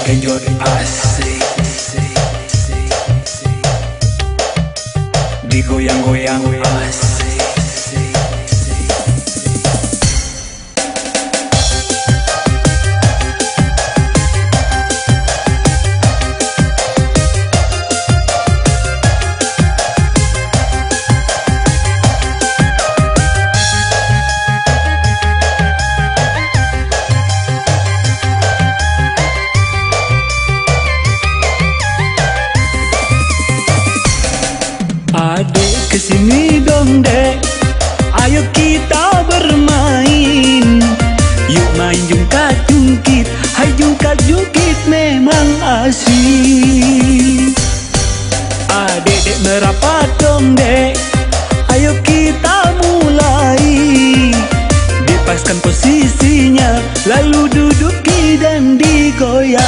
Genjot asik, digoyang-goyang asik. Adek kesini dong dek, ayo kita bermain. Yuk main jungkat jungkit, hai jungkat jungkit memang asik. Adek dek merapat dong dek, ayo kita mulai. Dipaskan posisinya, lalu duduki dan digoyang.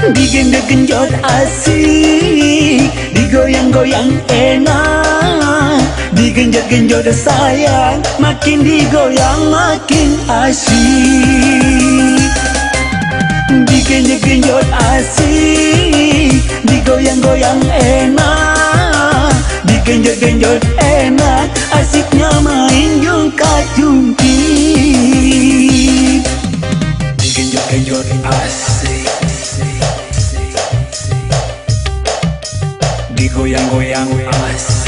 Digenjot-genjot asik, digoyang-goyang enak. Digenjot-genjot sayang, makin digoyang makin asik. Digenjot-genjot asik, digoyang-goyang enak. Digenjot-genjot enak, asiknya main jungkat-jungkit. Digenjot-genjot asik, digoyang-goyang asik.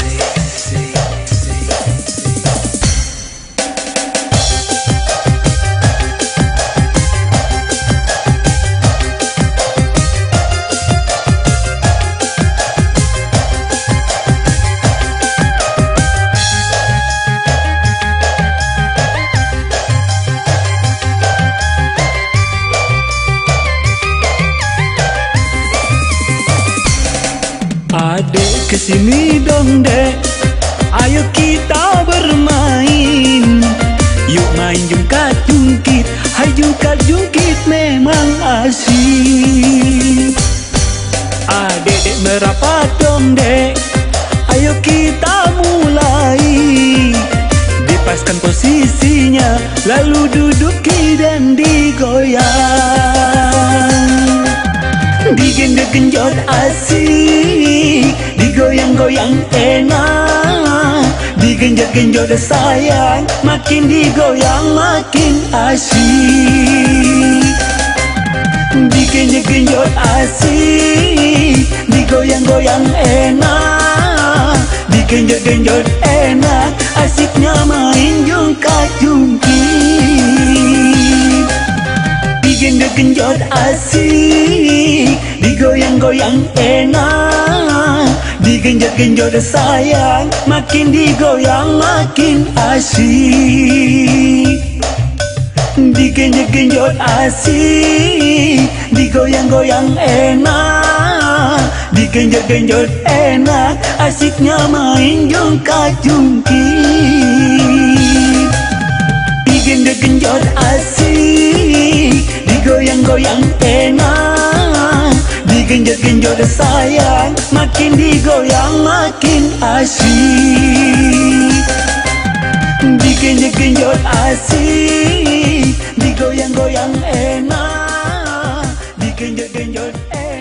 Adek kesini dong dek, ayo kita bermain. Yuk main jungkat jungkit, hai jungkat jungkit memang asik. Adek dek merapat dong dek, ayo kita mulai. Dipaskan posisinya, lalu duduki dan digoyang. Digenjot-genjot asik, digoyang-goyang enak. Digenjot-genjot sayang, makin digoyang makin asik. Digenjot-genjot asik, digoyang-goyang enak. Digenjot-genjot enak, asiknya main jungkat-jungkit. Digenjot-genjot asik, digoyang-goyang enak. Digenjot-genjot sayang, makin digoyang makin asik. Digenjot-genjot asik, digoyang-goyang enak. Digenjot-genjot enak, asiknya main jungkat-jungkit. Digenjot-genjot asik, digoyang-goyang enak. Digenjot-genjot sayang, makin digoyang makin asik. Digenjot-genjot asik, digoyang-goyang enak. Digenjot-genjot enak.